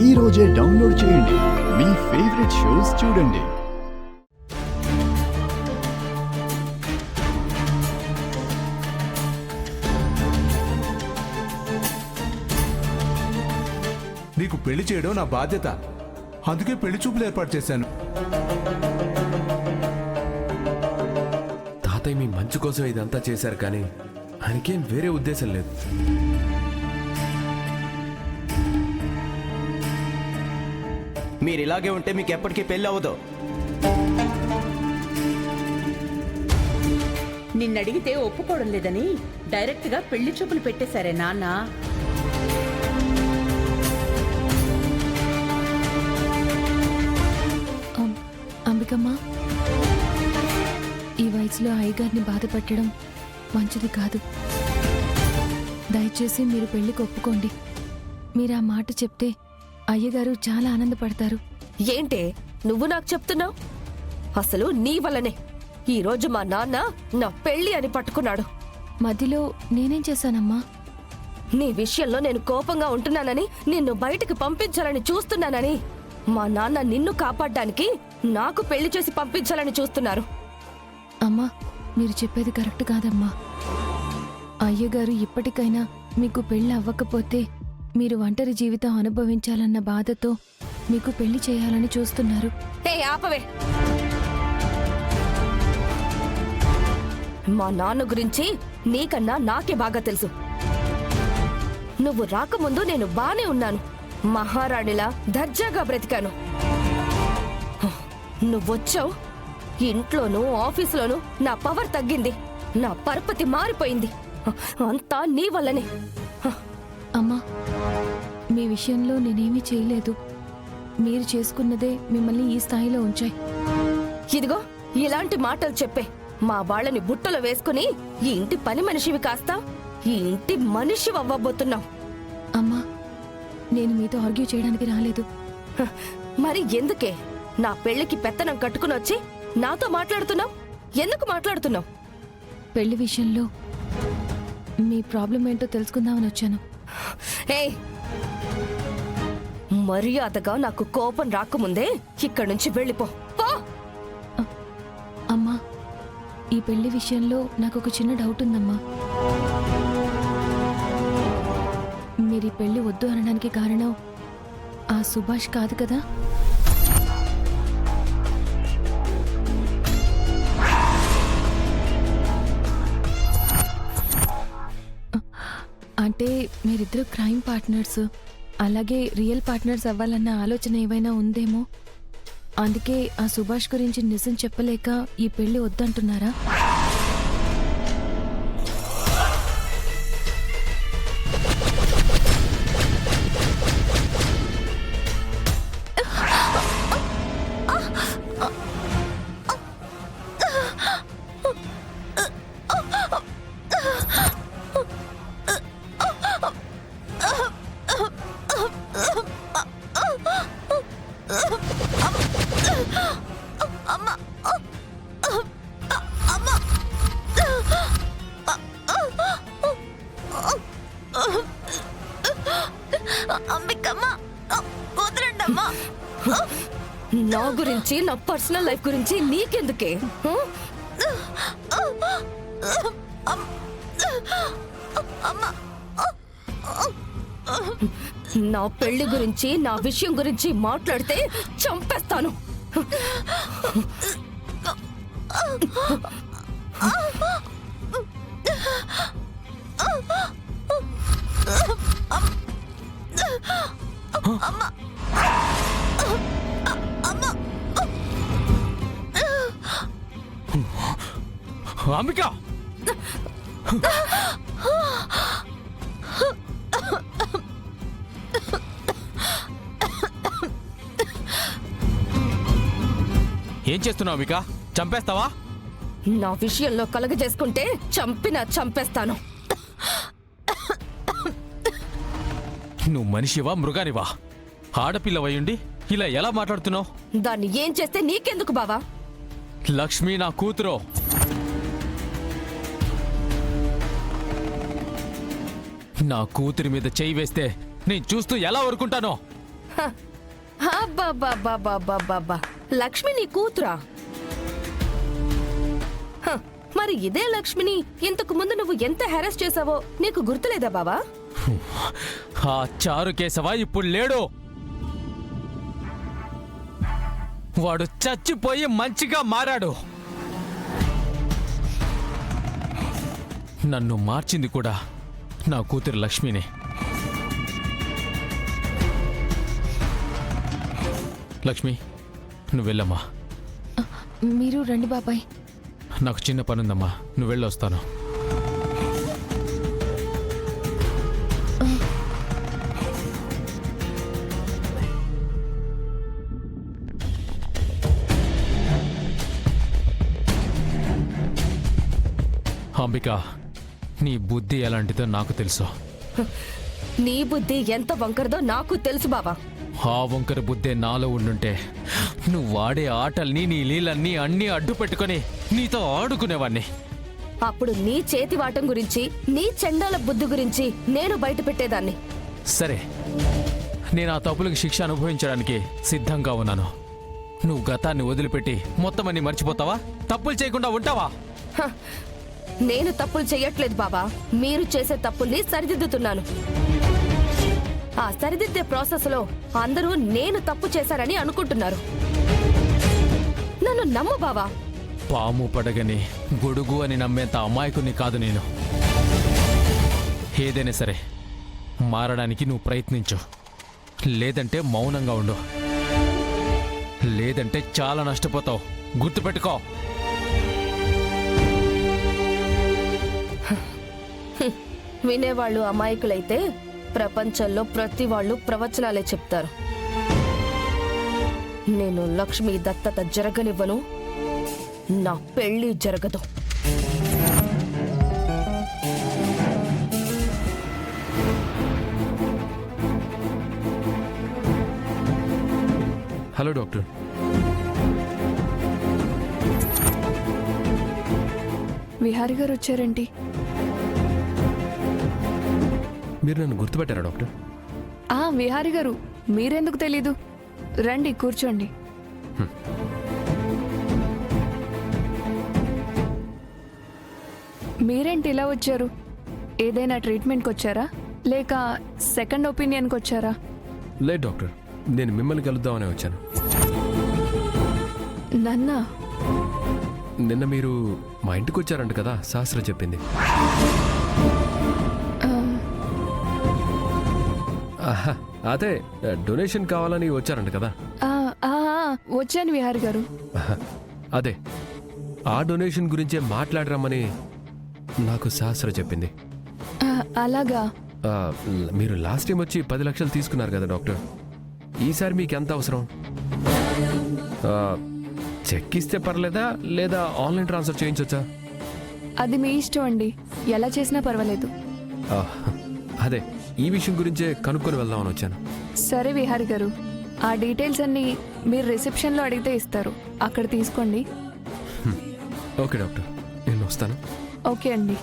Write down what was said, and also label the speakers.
Speaker 1: ఈ రోజే డౌన్లోడ్ చేయండి. మీ ఫేవరెట్ షోస్ చూడండి.
Speaker 2: నీకు పెళ్లి చేయడం నా బాధ్యత. అందుకే పెళ్లి చూపులు ఏర్పాటు చేశాను.
Speaker 3: తాతయ్య మీ మంచి కోసం ఇదంతా చేశారు, కానీ ఆయనకేం వేరే ఉద్దేశం లేదు.
Speaker 4: మీరు ఇలాగే ఉంటే మీకు ఎప్పటికీ పెళ్ళి అవ్వదు.
Speaker 5: నిన్నడిగితే ఒప్పుకోవడం లేదని డైరెక్ట్గా పెళ్లి చూపులు పెట్టేశారే నాన్న.
Speaker 6: అంబికమ్మ, ఈ వయసులో అయ్యగారిని బాధపెట్టడం మంచిది కాదు. దయచేసి మీరు పెళ్లికి ఒప్పుకోండి. మీరు ఆ మాట చెప్తే అయ్యగారు చాలా ఆనందపడతారు.
Speaker 7: ఏంటే నువ్వు నాకు చెప్తున్నావు? అసలు నీ వల్లనే ఈరోజు మా నాన్న నా పెళ్లి అని పట్టుకున్నాడు.
Speaker 6: మధ్యలో నేనేం చేశానమ్మా?
Speaker 7: నీ విషయంలో నేను కోపంగా ఉంటున్నానని, నిన్ను బయటికి పంపించాలని చూస్తున్నానని మా నాన్న నిన్ను కాపాడడానికి నాకు పెళ్లి చేసి పంపించాలని చూస్తున్నారు.
Speaker 6: అమ్మా, మీరు చెప్పేది కరెక్ట్ కాదమ్మా. అయ్యగారు ఇప్పటికైనా మీకు పెళ్లి అవ్వకపోతే మీరు ఒంటరి జీవితం అనుభవించాలన్న బాధతో మీకు పెళ్లి చేయాలని చూస్తున్నారు.
Speaker 7: ఏ ఆపవే! మా నాన్న గురించి నీకన్నా నాకే బాగా తెలుసు. నువ్వు రాకముందు నేను బానే ఉన్నాను, మహారాణిలా దర్జాగా బ్రతికాను. నువ్వొచ్చావు, ఇంట్లోనూ ఆఫీసులోనూ నా పవర్ తగ్గింది, నా పరపతి మారిపోయింది. అంతా నీ వల్లనే.
Speaker 6: అమ్మా, మీ విషయంలో నేనేమీ చేయలేదు. మీరు చేసుకున్నదే మిమ్మల్ని ఈ స్థాయిలో ఉంచాయి.
Speaker 7: ఇదిగో ఇలాంటి మాటలు చెప్పే మా వాళ్ళని బుట్టలో వేసుకుని ఈ ఇంటి పని మనిషివి కాస్తా ఈ ఇంటి మనిషి అవ్వబోతున్నావు.
Speaker 6: అమ్మా, నేను మీతో ఆర్గ్యూ చేయడానికి రాలేదు.
Speaker 7: మరి ఎందుకే నా పెళ్లికి పెత్తనం కట్టుకుని వచ్చి నాతో మాట్లాడుతున్నావు? ఎందుకు మాట్లాడుతున్నావు?
Speaker 6: పెళ్లి విషయంలో మీ ప్రాబ్లం ఏంటో తెలుసుకుందామని వచ్చాను.
Speaker 7: ఏయ్, మర్యాదగా నాకు కోపం రాకముందే ఇక్కడి నుంచి వెళ్ళిపో. పో!
Speaker 6: అమ్మా, ఈ పెళ్లి విషయంలో నాకు ఒక చిన్న డౌట్ ఉందమ్మా. మీరు ఈ పెళ్లి వద్దు అనడానికి కారణం ఆ సుభాష్ కాదు కదా? అంటే మీరిద్దరు క్రైమ్ పార్ట్నర్స్, అలాగే రియల్ పార్ట్నర్స్ అవ్వాలన్న ఆలోచన ఏమైనా ఉందేమో, అందుకే ఆ సుభాష్ గురించి నిజం చెప్పలేక ఈ పెళ్లి వద్దంటున్నారా?
Speaker 7: నా గురించి, నా పర్సనల్ లైఫ్ గురించి నీకెందుకే? నా పెళ్లి గురించి, నా విషయం గురించి మాట్లాడితే చంపేస్తాను.
Speaker 3: అంబిక, ఏం చేస్తున్నావు అంబిక? చంపేస్తావా?
Speaker 7: నా విషయంలో కలగజేసుకుంటే చంపేస్తాను.
Speaker 3: నువ్వు మనిషివా మృగానివా? ఆడపిల్లవయ్యుండి ఇలా ఎలా మాట్లాడుతున్నావు?
Speaker 7: దాన్ని ఏం చేస్తే నీకెందుకు బావా?
Speaker 3: లక్ష్మి నా కూతురు. నా కూతురి మీద చెయ్యి వేస్తే నేను చూస్తూ ఎలా ఊరుకుంటానో?
Speaker 7: అబ్బా లక్ష్మి నీ కూతురా? హ, మరి ఇదే లక్ష్మిని ఇంతకు ముందు నువ్వు ఎంత హెరాస్ చేసావో నీకు గుర్తులేదా బావా?
Speaker 8: ఆ చారు కేశవ ఇప్పుడు లేడు. వాడు చచ్చిపోయి మంచిగా మారాడు. నన్ను మార్చింది కూడా నా కూతురు లక్ష్మినే. లక్ష్మి, నువ్వు వెళ్ళమ్మా.
Speaker 6: మీరు రండి బాబాయ్.
Speaker 8: నాకు చిన్న పనుందమ్మా, నువ్వు వెళ్ళొస్తాను. అంబిక, నీ బుద్ధి ఎలాంటిదో నాకు తెలుసు.
Speaker 7: నీ బుద్ధి ఎంత వంకరదో నాకు తెలుసు బావా.
Speaker 8: ఆ వంకర బుద్ధే నాలో ఉండుంటే నువ్వు వాడే ఆటల్ని, నీ లీలన్నీ అన్నీ అడ్డు పెట్టుకొని నీతో ఆడుకునేవాణ్ణి.
Speaker 7: అప్పుడు నీ చేతి వాటం గురించి, నీ చెండాల బుద్ధి గురించి నేను బయట పెట్టేదాన్ని.
Speaker 8: సరే, నేను ఆ తప్పులకు శిక్ష అనుభవించడానికి సిద్ధంగా ఉన్నాను. నువ్వు గతాన్ని వదిలిపెట్టి మొత్తం అన్ని మర్చిపోతావా? తప్పులు చేయకుండా ఉంటావా?
Speaker 7: హ, నేను తప్పులు చెయ్యట్లేదు బాబా. మీరు చేసే తప్పుల్ని సరిదిద్దుతున్నాను. ఆ సరిదిద్దే ప్రాసెస్ లో అందరూ నేను తప్పు చేశానని అనుకుంటున్నారు. నన్ను నమ్ము బావా.
Speaker 8: పాము పడగని గొడుగు అని నమ్మేంత అమాయకుని కాదు నేను. ఏదైనా సరే మారడానికి నువ్వు ప్రయత్నించు. లేదంటే మౌనంగా ఉండు. లేదంటే చాలా నష్టపోతావు. గుర్తుపెట్టుకో.
Speaker 7: వినేవాళ్ళు అమాయకులైతే ప్రపంచంలో ప్రతి వాళ్ళు ప్రవచనాలే చెప్తారు. నేను లక్ష్మి దత్తత జరగనివ్వను. నా పెళ్లి జరగదు.
Speaker 3: Hello doctor.
Speaker 6: విహారి గారు వచ్చారేంటి?
Speaker 3: మీరు నన్ను గుర్తుపెట్టారా డాక్టర్?
Speaker 6: విహారి గారు, మీరెందుకు తెలీదు? రండి కూర్చోండి. మీరేంటి ఇలా వచ్చారు? ఏదైనా ట్రీట్మెంట్కి వచ్చారా, లేక సెకండ్ ఒపీనియన్కి వచ్చారా?
Speaker 3: లేదు డాక్టర్, నేను మిమ్మల్ని కలుద్దామని వచ్చాను.
Speaker 6: నన్నా?
Speaker 3: నిన్న మీరు మా ఇంటికి వచ్చారంట కదా, శాస్త్ర చెప్పింది. ఆహా, అదే డొనేషన్ కావాలని వచ్చారంట కదా.
Speaker 6: వచ్చాను విహారి గారు.
Speaker 3: అదే ఆ డొనేషన్ గురించే మాట్లాడరమ్మని నాకు శాస్త్ర చెప్పింది.
Speaker 6: అలాగా?
Speaker 3: మీరు లాస్ట్ టైం వచ్చి 10 లక్షలు తీసుకున్నారు కదా డాక్టర్. ఈసారి మీకు ఎంత అవసరం? చెక్ ఇస్తే పర్లేదా, లేదా ఆన్లైన్ ట్రాన్స్ఫర్ చేయించొచ్చా?
Speaker 6: అది మీ ఇష్టం అండి, ఎలా చేసినా పర్వాలేదు.
Speaker 3: అదే ఈ విషయం గురించే కనుక్కొని వెళ్దామని వచ్చాను.
Speaker 6: సరే విహారి గారు, ఆ డీటెయిల్స్ అన్నీ మీరు రిసెప్షన్లో అడిగితే ఇస్తారు, అక్కడ తీసుకోండి.
Speaker 3: ఓకే డాక్టర్, నేను వస్తాను.
Speaker 6: ఓకే అండి.